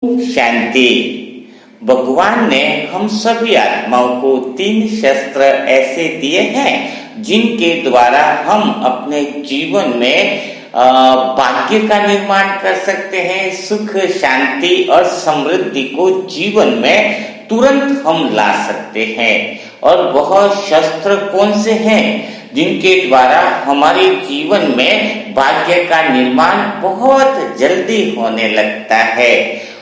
शांति। भगवान ने हम सभी आत्माओं को 3 शस्त्र ऐसे दिए हैं जिनके द्वारा हम अपने जीवन में भाग्य का निर्माण कर सकते हैं। सुख, शांति और समृद्धि को जीवन में तुरंत हम ला सकते हैं। और वह शस्त्र कौन से हैं जिनके द्वारा हमारे जीवन में भाग्य का निर्माण बहुत जल्दी होने लगता है।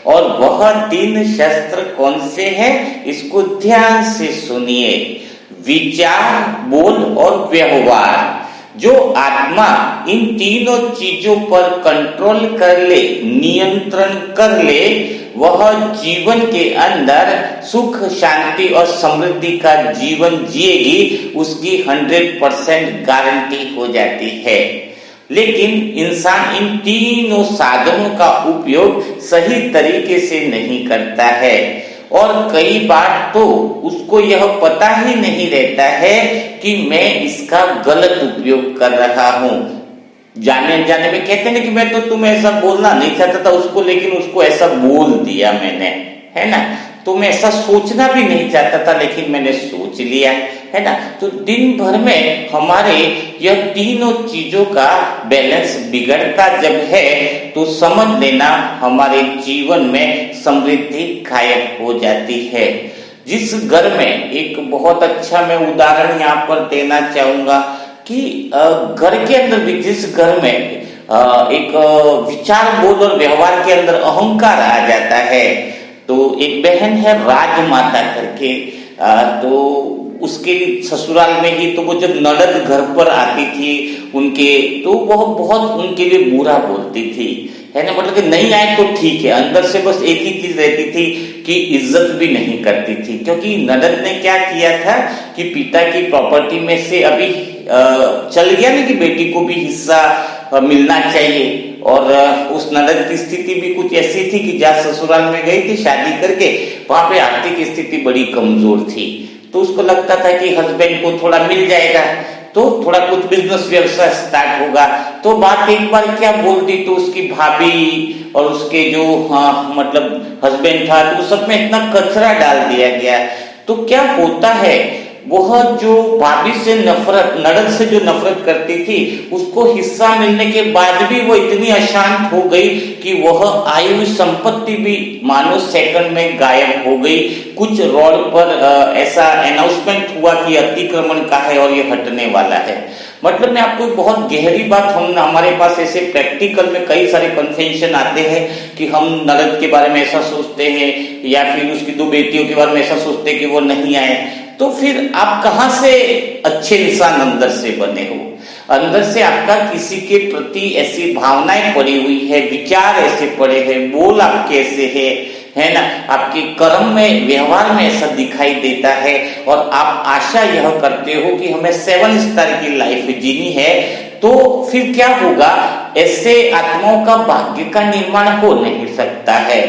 और वह 3 शस्त्र कौन से हैं, इसको ध्यान से सुनिए। विचार, बोल और व्यवहार। जो आत्मा इन तीनों चीजों पर कंट्रोल कर ले, नियंत्रण कर ले, वह जीवन के अंदर सुख, शांति और समृद्धि का जीवन जिएगी। उसकी 100% गारंटी हो जाती है। लेकिन इंसान इन तीनों साधनों का उपयोग सही तरीके से नहीं करता है और कई बार तो उसको यह पता ही नहीं रहता है कि मैं इसका गलत उपयोग कर रहा हूं। जाने अनजाने में कहते हैं कि मैं तो तुम्हें ऐसा बोलना नहीं चाहता था उसको, लेकिन उसको ऐसा बोल दिया मैंने, है ना। तो मैं ऐसा सोचना भी नहीं चाहता था लेकिन मैंने सोच लिया, है ना। तो दिन भर में हमारे यह तीनों चीजों का बैलेंस बिगड़ता जब है तो समझ लेना हमारे जीवन में समृद्धि गायब हो जाती है। जिस घर में एक बहुत अच्छा मैं उदाहरण यहाँ पर देना चाहूंगा कि घर के अंदर भी जिस घर में एक विचार, बोल और व्यवहार के अंदर अहंकार आ जाता है, तो एक बहन है राजमाता करके, तो उसके ससुराल में ही तो वो जब ननद घर पर आती थी उनके, तो वह बहुत उनके लिए बुरा बोलती थी, है ना। मतलब कि नहीं आए तो ठीक है, अंदर से बस एक ही चीज रहती थी कि इज्जत भी नहीं करती थी। क्योंकि ननद ने क्या किया था कि पिता की प्रॉपर्टी में से अभी चल गया ना कि बेटी को भी हिस्सा मिलना चाहिए। और उस ननद की स्थिति भी कुछ ऐसी थी कि जहाँ ससुराल में गई थी शादी करके, वहां पे आर्थिक स्थिति बड़ी कमजोर थी। तो उसको लगता था कि हस्बैंड को थोड़ा मिल जाएगा तो थोड़ा कुछ बिजनेस व्यवसाय स्टार्ट होगा। तो बात एक बार क्या बोल दी तो उसकी भाभी और उसके जो मतलब हस्बैंड था, तो सब में इतना कचरा डाल दिया गया। तो क्या होता है, वह जो भाभी से नफरत, ननद से जो नफरत करती थी, उसको हिस्सा मिलने के बाद भी वो इतनी अशांत हो गई कि वह आई हुई संपत्ति भी मानो सेकंड में गायब हो गई। कुछ रोड पर ऐसा अनाउंसमेंट हुआ कि अतिक्रमण का है और ये हटने वाला है। मतलब मैं आपको बहुत गहरी बात, हमारे पास ऐसे प्रैक्टिकल में कई सारे कन्वेंशन आते हैं कि हम ननद के बारे में ऐसा सोचते हैं या फिर उसकी 2 बेटियों के बारे में ऐसा सोचते हैं कि वो नहीं आए। तो फिर आप कहां से अच्छे इंसान अंदर से बने हो? अंदर से आपका किसी के प्रति ऐसी भावनाएं पड़ी हुई है, विचार ऐसे पड़े हैं, बोल आपके ऐसे है ना, आपके कर्म में, व्यवहार में ऐसा दिखाई देता है और आप आशा यह करते हो कि हमें 7 स्टार की लाइफ जीनी है। तो फिर क्या होगा, ऐसे आत्माओं का भाग्य का निर्माण हो नहीं सकता है।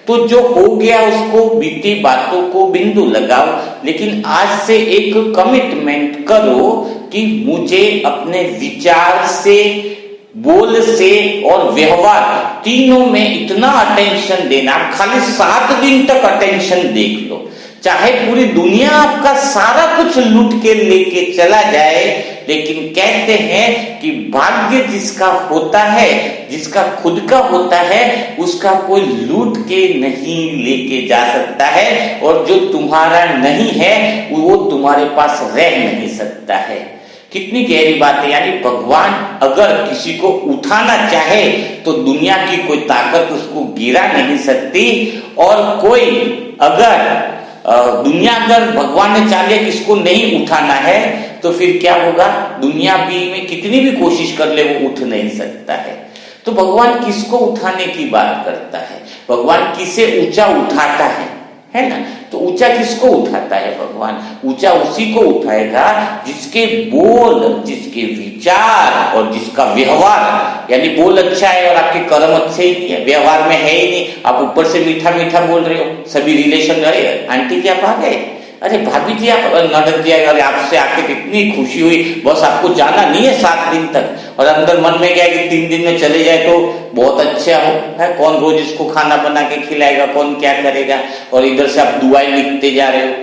तो जो हो गया उसको, बीती बातों को बिंदु लगाओ, लेकिन आज से एक कमिटमेंट करो कि मुझे अपने विचार से, बोल से और व्यवहार तीनों में इतना अटेंशन देना। खाली 7 दिन तक अटेंशन देख लो, चाहे पूरी दुनिया आपका सारा कुछ लूट के लेके चला जाए, लेकिन कहते हैं कि भाग्य जिसका होता है, जिसका खुद का होता है, उसका कोई लूट के नहीं लेके जा सकता है। और जो तुम्हारा नहीं है वो तुम्हारे पास रह नहीं सकता है। कितनी गहरी बात है। यानी भगवान अगर किसी को उठाना चाहे तो दुनिया की कोई ताकत उसको गिरा नहीं सकती। और कोई अगर दुनिया अगर भगवान ने चाह लिया कि इसको नहीं उठाना है तो फिर क्या होगा, दुनिया भी में कितनी भी कोशिश कर ले वो उठ नहीं सकता है। तो भगवान किसको उठाने की बात करता है? भगवान किसे ऊंचा उठाता है ना। तो ऊंचा किसको उठाता है भगवान? ऊंचा उसी को उठाएगा जिसके बोल, जिसके विचार और जिसका व्यवहार, यानी बोल अच्छा है और आपके कर्म अच्छे ही नहीं है, व्यवहार में है ही नहीं, आप ऊपर से मीठा मीठा बोल रहे हो, सभी रिलेशन, अरे आंटी जी आप आ गए, अरे भाभी जी आप, ननद जी, अरे आपसे आके कितनी खुशी हुई, बस आपको जाना नहीं है 7 दिन तक। और अंदर मन में क्या है कि 3 दिन में चले जाए तो बहुत अच्छा हो, है कौन रोज इसको खाना बना के खिलाएगा, कौन क्या करेगा, और इधर से आप दुआएं लिखते जा रहे हो।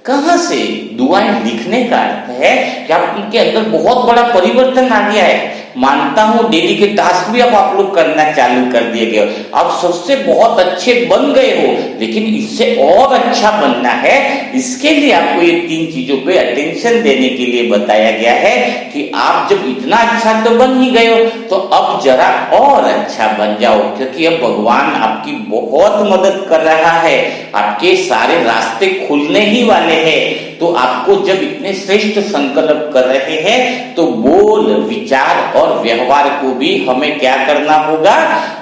कहां से? दुआएं लिखने का अर्थ है कि आप उनके अंदर बहुत बड़ा परिवर्तन आ गया है। मानता हूं डेली के टास्क भी अब आप लोग करना चालू कर दिए गए हो, आप सबसे बहुत अच्छे बन गए हो, लेकिन इससे और अच्छा बनना है। इसके लिए आपको ये 3 चीजों पे अटेंशन देने के लिए बताया गया है कि आप जब इतना अच्छा तो बन ही गए हो तो अब जरा और अच्छा बन जाओ, क्योंकि अब भगवान आपकी बहुत मदद कर रहा है, आपके सारे रास्ते खुलने ही वाले हैं। तो आपको जब इतने श्रेष्ठ संकल्प कर रहे हैं तो बोल, विचार और व्यवहार को भी हमें क्या करना होगा?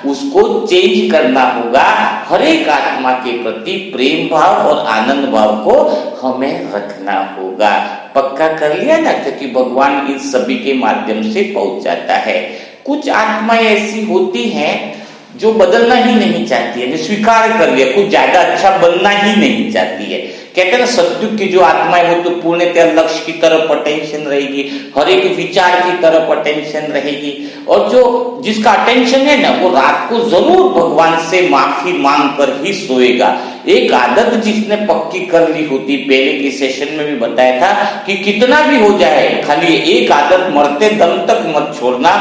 उसको चेंज करना होगा। हर एक आत्मा के प्रति प्रेम भाव और आनंद भाव को हमें रखना होगा। पक्का कर लिया ना? क्योंकि भगवान इन सभी के माध्यम से पहुंच जाता है। कुछ आत्माएं ऐसी होती हैं जो बदलना ही नहीं चाहती है, स्वीकार कर लिया, कुछ ज्यादा अच्छा बनना ही नहीं चाहती है। कहते हैं ना, सत्युग की जो आत्माएं हो तो पूर्णतः लक्ष्य की तरफ अटेंशन रहेगी, हर एक विचार की तरफ अटेंशन रहेगी, और जो जिसका अटेंशन है ना वो रात को जरूर भगवान से माफी मांग कर ही सोएगा। एक आदत जिसने पक्की कर ली होती, पहले के सेशन में भी बताया था कि कितना भी हो जाए खाली एक आदत मरते दम तक मत छोड़ना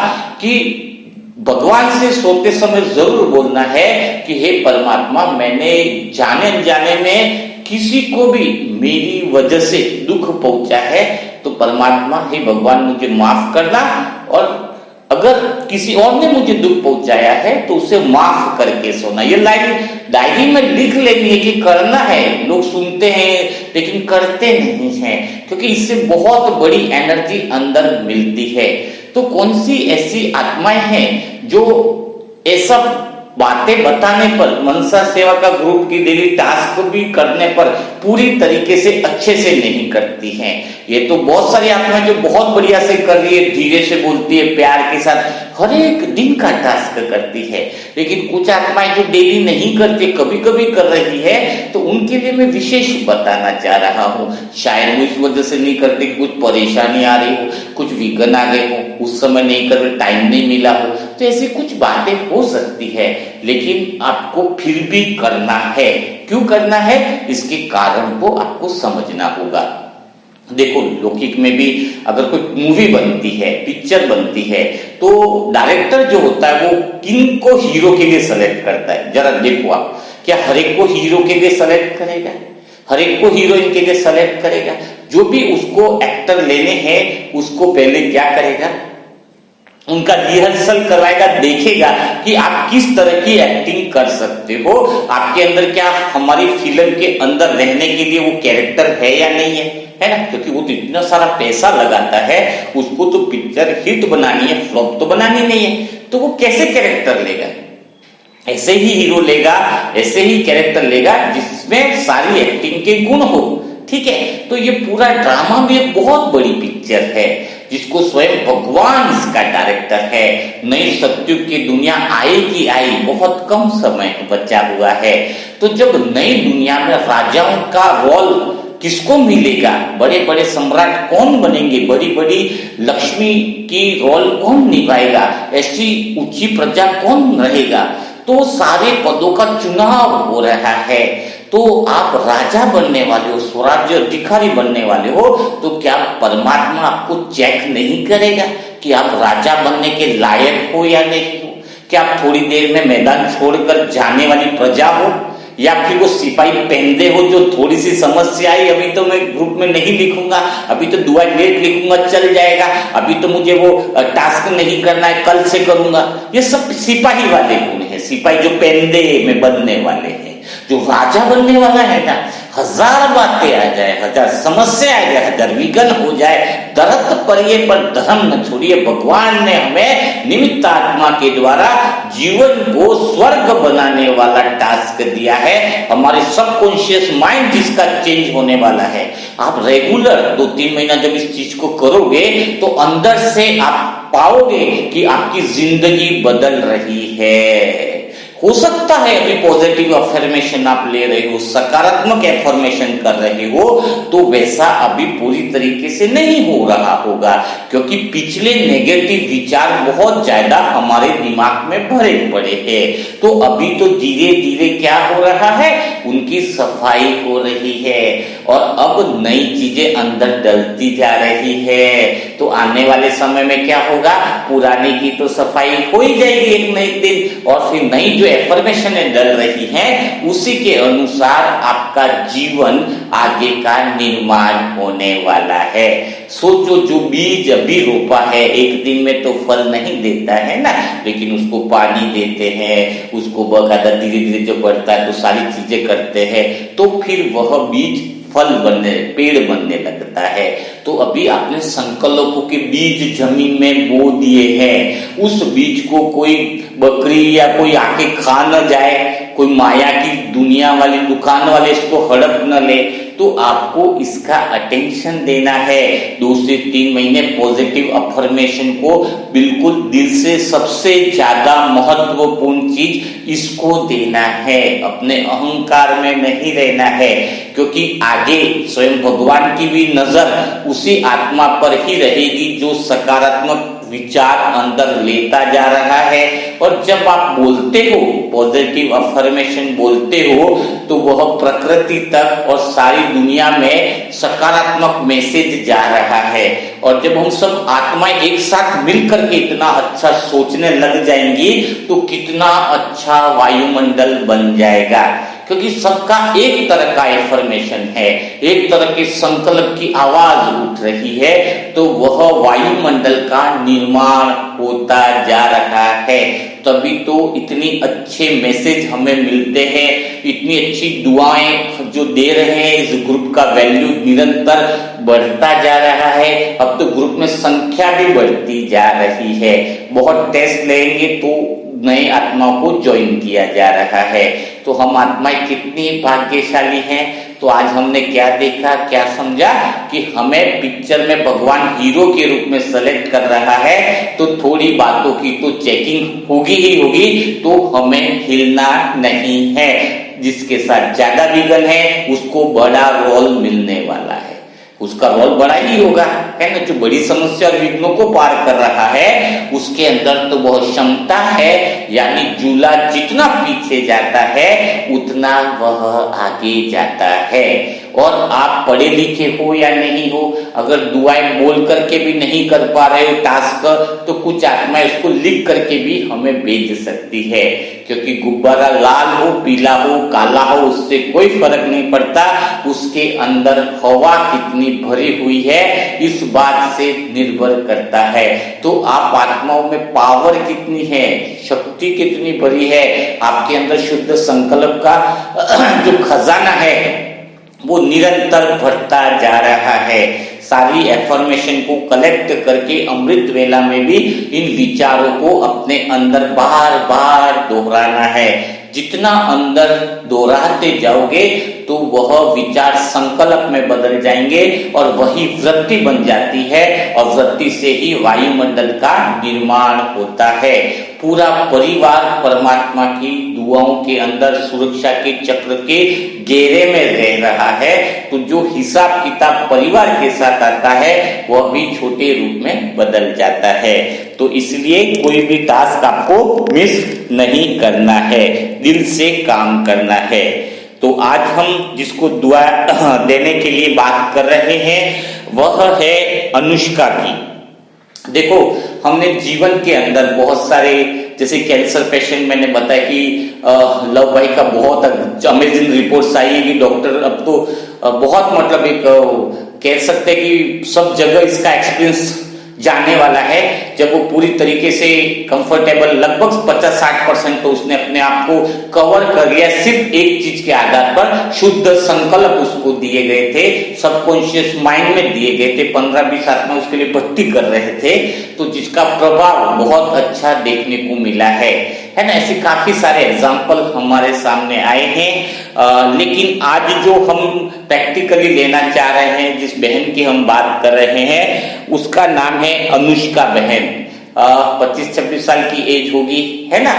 कि भगवान से सोते समय जरूर बोलना है कि हे परमात्मा, मैंने जाने अनजाने में किसी को भी मेरी वजह से दुख पहुंचा है तो परमात्मा हे भगवान मुझे माफ करना, और अगर किसी और ने मुझे दुख पहुंचाया है तो उसे माफ करके सोना। ये लाइन डायरी में लिख लेनी है कि करना है। लोग सुनते हैं लेकिन करते नहीं हैं, क्योंकि इससे बहुत बड़ी एनर्जी अंदर मिलती है। तो कौन सी ऐसी आत्माएं हैं जो ऐसा बातें बताने पर, मनसा सेवा का ग्रुप की डेली टास्क भी करने पर पूरी तरीके से अच्छे से नहीं करती हैं? ये तो बहुत सारी आत्माएं जो बहुत बढ़िया से कर रही है, धीरे से बोलती है, प्यार के साथ हर एक दिन का टास्क करती है। लेकिन कुछ आत्माएं जो डेली नहीं करती, कभी कभी कर रही है, तो उनके लिए मैं विशेष बताना चाह रहा हूँ। शायद वो इस वजह से नहीं करती, कुछ परेशानी आ रही हो, कुछ विघ्न आ गए हो, उस समय नहीं कर रहे, टाइम नहीं मिला हो, तो ऐसी कुछ बातें हो सकती है। लेकिन आपको फिर भी करना है। क्यों करना है? इसके कारण को आपको समझना होगा। देखो, लौकिक में भी अगर कोई मूवी बनती है, पिक्चर बनती है, तो डायरेक्टर जो होता है वो किन को हीरो के लिए सेलेक्ट करता है? जरा देखो आप, क्या हर एक को हीरो के लिए सेलेक्ट करेगा? हर एक को हीरोइन के लिए सेलेक्ट करेगा? जो भी उसको एक्टर लेने हैं उसको पहले क्या करेगा? उनका रिहर्सल करवाएगा, देखेगा कि आप किस तरह की एक्टिंग कर सकते हो, आपके अंदर क्या हमारी फिल्म के अंदर रहने के लिए वो कैरेक्टर है या नहीं है ना? क्योंकि वो तो इतना सारा पैसा लगाता है, उसको तो पिक्चर हिट बनानी है, फ्लॉप तो बनानी नहीं है, तो वो कैसे कैरेक्टर लेगा? ऐसे ही हीरो लेगा, ऐसे ही कैरेक्टर लेगा जिसमें सारी एक्टिंग के गुण हो। ठीक है, तो ये पूरा ड्रामा भी एक बहुत बड़ी पिक्चर है जिसको स्वयं भगवान इसका डायरेक्टर है। नई सत्युग की दुनिया आएगी, आई बहुत कम समय बचा हुआ है। तो जब नई दुनिया में राजाओं का रोल किसको मिलेगा, बड़े बड़े सम्राट कौन बनेंगे, बड़ी बड़ी लक्ष्मी की रोल कौन निभाएगा, ऐसी ऊंची प्रजा कौन रहेगा, तो सारे पदों का चुनाव हो रहा है। तो आप राजा बनने वाले हो, स्वराज्य अधिकारी बनने वाले हो, तो क्या परमात्मा आपको चेक नहीं करेगा कि आप राजा बनने के लायक हो या नहीं हो? क्या आप थोड़ी देर में मैदान छोड़कर जाने वाली प्रजा हो, या फिर वो सिपाही पहनदे हो जो थोड़ी सी समस्या आई, अभी तो मैं ग्रुप में नहीं लिखूंगा, अभी तो दुआ लेट लिखूंगा, चल जाएगा, अभी तो मुझे वो टास्क नहीं करना है, कल से करूंगा। ये सब सिपाही वाले गुण है, सिपाही जो पहनदे में बनने वाले हैं। जो राजा बनने वाला है ना, हजार बातें आ जाए, हजार समस्या आ जाए, हजार विघ्न हो जाए, दर्द परिए पर धर्म न छोड़िए। भगवान ने हमें निमित्त आत्मा के द्वारा जीवन को स्वर्ग बनाने वाला टास्क दिया है। हमारे सबकॉन्शियस माइंड जिसका चेंज होने वाला है। आप रेगुलर 2-3 महीना जब इस चीज को करोगे तो अंदर से आप पाओगे कि आपकी जिंदगी बदल रही है। हो सकता है अभी पॉजिटिव अफर्मेशन आप ले रहे हो, सकारात्मक अफर्मेशन कर रहे हो, तो वैसा अभी पूरी तरीके से नहीं हो रहा होगा, क्योंकि पिछले नेगेटिव विचार बहुत ज्यादा हमारे दिमाग में भरे पड़े हैं। तो अभी तो धीरे धीरे क्या हो रहा है, उनकी सफाई हो रही है और अब नई चीजें अंदर डलती जा रही है। तो आने वाले समय में क्या होगा, पुराने की तो सफाई हो ही जाएगी एक नई दिन, और फिर नई जो एफर्मेशन डल रही है उसी के अनुसार आपका जीवन आगे का निर्माण होने वाला है। सोचो, जो बीज अभी रोपा है एक दिन में तो फल नहीं देता है ना, लेकिन उसको पानी देते हैं, उसको बकायदा धीरे धीरे जो बढ़ता है तो सारी चीजें करते हैं, तो फिर वह बीज फल बनने, पेड़ बनने लगता है। तो अभी आपने संकल्पों के बीज जमीन में बो दिए हैं, उस बीज को कोई बकरी या कोई आके खा न जाए, कोई माया की दुनिया वाली दुकान वाले इसको हड़प न ले, तो आपको इसका अटेंशन देना है। 2 से 3 महीने पॉजिटिव अफर्मेशन को बिल्कुल दिल से सबसे ज्यादा महत्वपूर्ण चीज इसको देना है, अपने अहंकार में नहीं रहना है, क्योंकि आगे स्वयं भगवान की भी नजर उसी आत्मा पर ही रहेगी जो सकारात्मक विचार अंदर लेता जा रहा है। और जब आप बोलते हो, पॉजिटिव अफर्मेशन बोलते हो, तो वह प्रकृति तक और सारी दुनिया में सकारात्मक मैसेज जा रहा है। और जब हम सब आत्माएं एक साथ मिलकर के इतना अच्छा सोचने लग जाएंगी, तो कितना अच्छा वायुमंडल बन जाएगा, क्योंकि सबका एक तरह का एफर्मेशन है, एक तरह के संकल्प की आवाज उठ रही है, तो वह वायुमंडल का निर्माण होता जा रहा है। तभी तो इतनी अच्छे मैसेज हमें मिलते हैं, इतनी अच्छी दुआएं जो दे रहे हैं, इस ग्रुप का वैल्यू निरंतर बढ़ता जा रहा है। अब तो ग्रुप में संख्या भी बढ़ती जा रही है, बहुत टेस्ट लेंगे तो नए आत्माओं को ज्वाइन किया जा रहा है। तो हम आत्माएं कितनी भाग्यशाली हैं। तो आज हमने क्या देखा, क्या समझा कि हमें पिक्चर में भगवान हीरो के रूप में सेलेक्ट कर रहा है, तो थोड़ी बातों की तो चेकिंग होगी ही होगी, तो हमें हिलना नहीं है। जिसके साथ ज्यादा विघ्न है उसको बड़ा रोल मिलने वाला है, उसका रोल बड़ा ही होगा, है ना। जो बड़ी समस्या और विघ्नों को पार कर रहा है उसके अंदर तो बहुत क्षमता है, यानी झूला जितना पीछे जाता है उतना वह आगे जाता है। और आप पढ़े लिखे हो या नहीं हो, अगर दुआएं बोल करके भी नहीं कर पा रहे हो टास्क, तो कुछ आत्माएं उसको लिख करके भी हमें भेज सकती है, क्योंकि गुब्बारा लाल हो, पीला हो, काला हो, उससे कोई फर्क नहीं पड़ता, उसके अंदर हवा कितनी भरी हुई है इस बात से निर्भर करता है। तो आप आत्माओं में पावर कितनी है, शक्ति कितनी भरी है, आपके अंदर शुद्ध संकल्प का जो खजाना है वो निरंतर बढ़ता जा रहा है। सारी एफर्मेशन को कलेक्ट करके अमृत वेला में भी इन विचारों को अपने अंदर बार बार दोहराना है। जितना अंदर दोहराते जाओगे तो वह विचार संकल्प में बदल जाएंगे और वही वृत्ति बन जाती है, और वृत्ति से ही वायुमंडल का निर्माण होता है। पूरा परिवार परमात्मा की दुआओं के अंदर सुरक्षा के चक्र के घेरे में रह रहा है। तो जो हिसाब किताब परिवार के साथ आता है वह भी छोटे रूप में बदल जाता है। तो इसलिए कोई भी टास्क आपको मिस नहीं करना है, दिल से काम करना है। तो आज हम जिसको दुआ देने के लिए बात कर रहे हैं वह है अनुष्का की। देखो, हमने जीवन के अंदर बहुत सारे, जैसे कैंसर पेशेंट, मैंने बताया कि लव भाई का बहुत अमेजिंग रिपोर्ट्स आई है कि डॉक्टर अब तो बहुत मतलब एक कह सकते हैं कि सब जगह इसका एक्सपीरियंस जानने वाला है। जब वो पूरी तरीके से कंफर्टेबल, लगभग 50-60% तो उसने अपने आप को कवर कर लिया, सिर्फ एक चीज के आधार पर, शुद्ध संकल्प उसको दिए गए थे, सबकॉन्शियस माइंड में दिए गए थे, 15-20 आत्मा उसके लिए भक्ति कर रहे थे, तो जिसका प्रभाव बहुत अच्छा देखने को मिला है ना। ऐसे काफी सारे एग्जाम्पल हमारे सामने आए हैं। लेकिन आज जो हम प्रैक्टिकली लेना चाह रहे हैं, जिस बहन की हम बात कर रहे हैं, उसका नाम है अनुष्का बहन। 25-26 साल की एज होगी, है ना।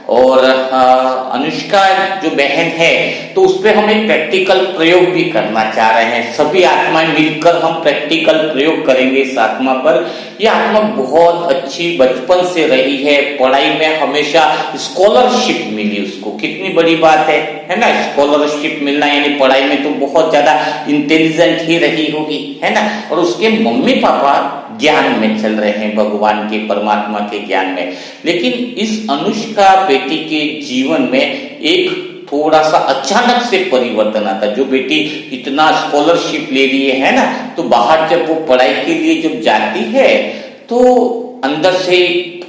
और अनुष्का जो बहन है तो उस पर हम एक प्रैक्टिकल प्रयोग भी करना चाह रहे हैं। सभी आत्माएं मिलकर हम प्रैक्टिकल प्रयोग करेंगे इस आत्मा पर। यह आत्मा बहुत अच्छी बचपन से रही है, पढ़ाई में हमेशा स्कॉलरशिप मिली उसको, कितनी बड़ी बात है ना। स्कॉलरशिप मिलना यानी पढ़ाई में तो बहुत ज्यादा इंटेलिजेंट ही रही होगी, है ना। और उसके मम्मी पापा ज्ञान में चल रहे हैं, भगवान के परमात्मा के ज्ञान में। लेकिन इस अनुष्का बेटी के जीवन में एक थोड़ा सा अचानक से परिवर्तन आता। जो बेटी इतना स्कॉलरशिप ले रही है ना, तो बाहर जब वो पढ़ाई के लिए जब जाती है तो अंदर से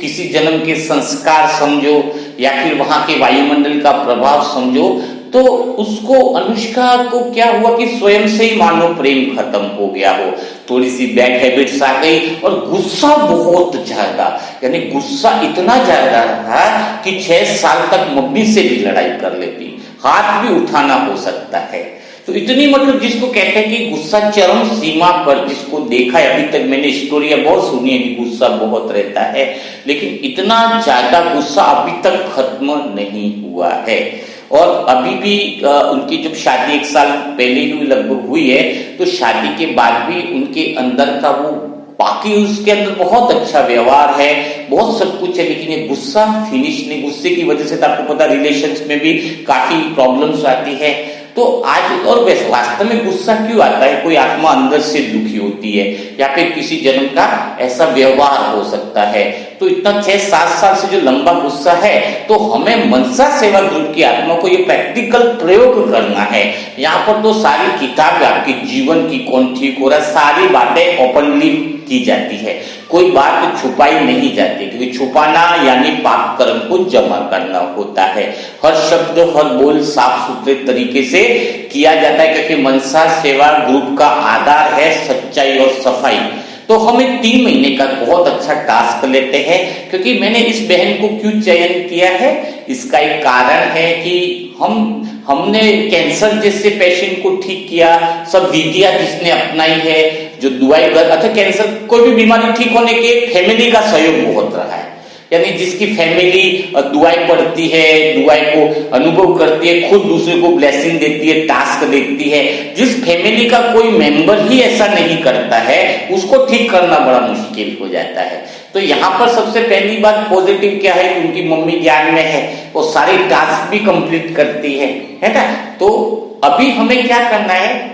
किसी जन्म के संस्कार समझो या फिर वहां के वायुमंडल का प्रभाव समझो, तो उसको अनुष्का को क्या हुआ कि स्वयं से ही मानो प्रेम खत्म हो गया हो, थोड़ी सी बैड हैबिट्स आ गई और गुस्सा बहुत ज्यादा, यानी गुस्सा इतना ज्यादा रहा कि 6 साल तक मम्मी से भी लड़ाई कर लेती, हाथ भी उठाना हो सकता है। तो इतनी मतलब जिसको कहते हैं कि गुस्सा चरम सीमा पर, जिसको देखा है, अभी तक मैंने स्टोरियां बहुत सुनी है कि गुस्सा बहुत रहता है, लेकिन इतना ज्यादा गुस्सा अभी तक खत्म नहीं हुआ है। और अभी भी उनकी जब शादी 1 साल पहले ही लगभग हुई है, तो शादी के बाद भी उनके अंदर का वो, बाकी उसके अंदर बहुत अच्छा व्यवहार है, बहुत सब कुछ है, लेकिन ये गुस्सा फिनिश नहीं। गुस्से की वजह से तो आपको पता रिलेशंस में भी काफी प्रॉब्लम्स आती है। तो आज और वैसे वास्तव में गुस्सा क्यों आता है? कोई आत्मा अंदर से दुखी होती है या फिर किसी जन्म का ऐसा व्यवहार हो सकता है। तो इतना 6-7 साल से जो लंबा गुस्सा है, तो हमें मनसा सेवा ग्रुप की आत्मा को ये प्रैक्टिकल प्रयोग करना है। यहाँ पर तो सारी किताब आपके जीवन की, कौन ठीक हो रहा है, सारी बातें ओपनली की जाती है, कोई बात छुपाई नहीं जाती, क्योंकि छुपाना यानी पाप कर्म को जमा करना होता है। हर शब्द हर बोल साफ सुथरे तरीके से किया जाता है, क्योंकि मनसा सेवा ग्रुप का आधार है सच्चाई और सफाई। तो हम एक 3 महीने का बहुत अच्छा टास्क लेते हैं। क्योंकि मैंने इस बहन को क्यों चयन किया है, इसका एक कारण है कि हमने कैंसर जैसे पेशेंट को ठीक किया, सब विधियां जिसने अपनाई है, जो दुआई कर, अच्छा कैंसर कोई भी बीमारी ठीक होने के फैमिली का सहयोग बहुत रहा है, यानी जिसकी फैमिली दुआई पढ़ती है, दुआई को अनुभव करती है, खुद दूसरे को ब्लेसिंग देती है, टास्क देती है, जिस फैमिली का कोई मेंबर ही ऐसा नहीं करता है, उसको ठीक करना बड़ा मुश्किल हो जाता है। तो यहाँ पर सबसे पहली बात पॉजिटिव क्या है, उनकी मम्मी ज्ञान में है, वो सारे टास्क भी कंप्लीट करती है ना। तो अभी हमें क्या करना है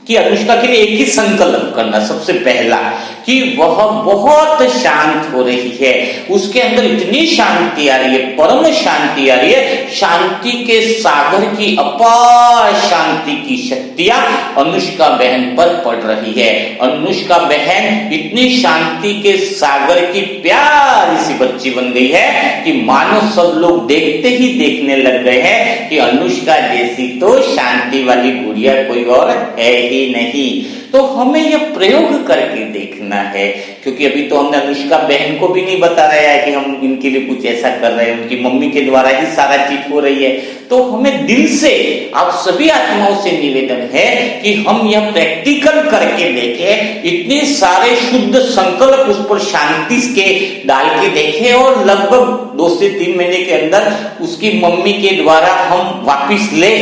कि अनुष्का के लिए एक ही संकल्प करना, सबसे पहला कि वह बहुत शांत हो रही है, उसके अंदर इतनी शांति आ रही है, परम शांति आ रही है, शांति के सागर की अपार शांति की शक्तियां अनुष्का बहन पर पड़ रही है। अनुष्का बहन इतनी शांति के सागर की प्यारी सी बच्ची बन गई है कि मानो सब लोग देखते ही देखने लग गए हैं कि अनुष्का जैसी तो शांति वाली गुड़िया कोई और है ही नहीं। तो हमें यह प्रयोग करके देखना है, क्योंकि अभी तो हमने अनुष्का बहन को भी नहीं बता रहा है कि हम इनके लिए कुछ ऐसा कर रहे हैं, उनकी मम्मी के द्वारा ही सारा चीज हो रही है। तो हमें दिल से आप सभी आत्माओं से निवेदन है कि हम यह प्रैक्टिकल करके देखें, इतने सारे शुद्ध संकल्प उस पर शांति के डाल के देखें और लगभग 2 से 3 महीने के अंदर उसकी मम्मी के द्वारा हम वापिस ले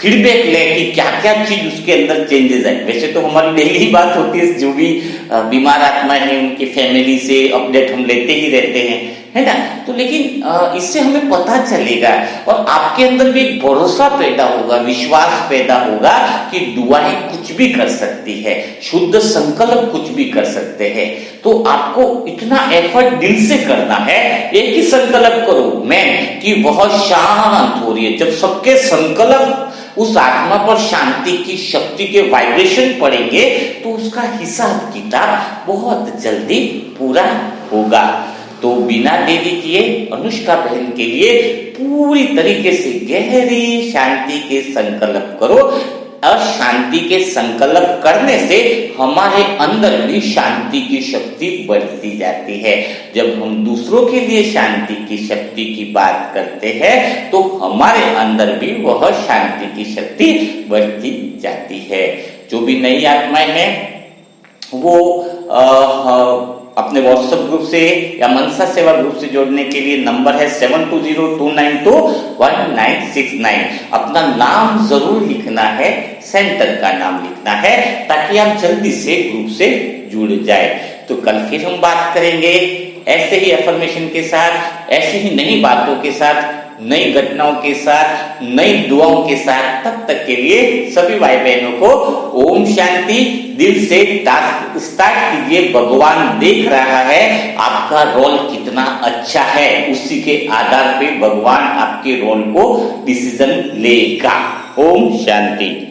फीडबैक ले कि क्या क्या चीज उसके अंदर चेंजेस है। वैसे तो हमारी डेली बात होती है, जो भी बीमार आत्मा है उनकी फैमिली से अपडेट हम लेते ही रहते हैं, है ना। तो लेकिन इससे हमें पता चलेगा और आपके अंदर भी एक भरोसा पैदा होगा, विश्वास पैदा होगा कि दुआएं कुछ भी कर सकती है, शुद्ध संकल्प कुछ भी कर सकते हैं। तो आपको इतना एफर्ट दिल से करना है, एक ही संकल्प करो मैं कि वह शांत हो रही है। जब सबके संकल्प उस आत्मा पर शांति की शक्ति के वाइब्रेशन पड़ेंगे तो उसका हिसाब किताब बहुत जल्दी पूरा होगा। तो बिना देरी किए अनुष्का बहन के लिए पूरी तरीके से गहरी शांति के संकल्प करो, और शांति के संकल्प करने से हमारे अंदर भी शांति की शक्ति बढ़ती जाती है। जब हम दूसरों के लिए शांति की शक्ति की बात करते हैं तो हमारे अंदर भी वह शांति की शक्ति बढ़ती जाती है। जो भी नई आत्माएं हैं वो अपने व्हाट्सएप ग्रुप से या मनसा सेवा ग्रुप से जोड़ने के लिए नंबर है 7202921969। अपना नाम जरूर लिखना है, सेंटर का नाम लिखना है, ताकि आप जल्दी से ग्रुप से जुड़ जाए। तो कल फिर हम बात करेंगे ऐसे ही अफर्मेशन के साथ, ऐसी ही नई बातों के साथ, नई घटनाओं के साथ, नई दुआओं के साथ। तब तक के लिए सभी भाई बहनों को ओम शांति। दिल से टास्क स्टार्ट कीजिए। भगवान देख रहा है आपका रोल कितना अच्छा है, उसी के आधार पे भगवान आपके रोल को डिसीजन लेगा। ओम शांति।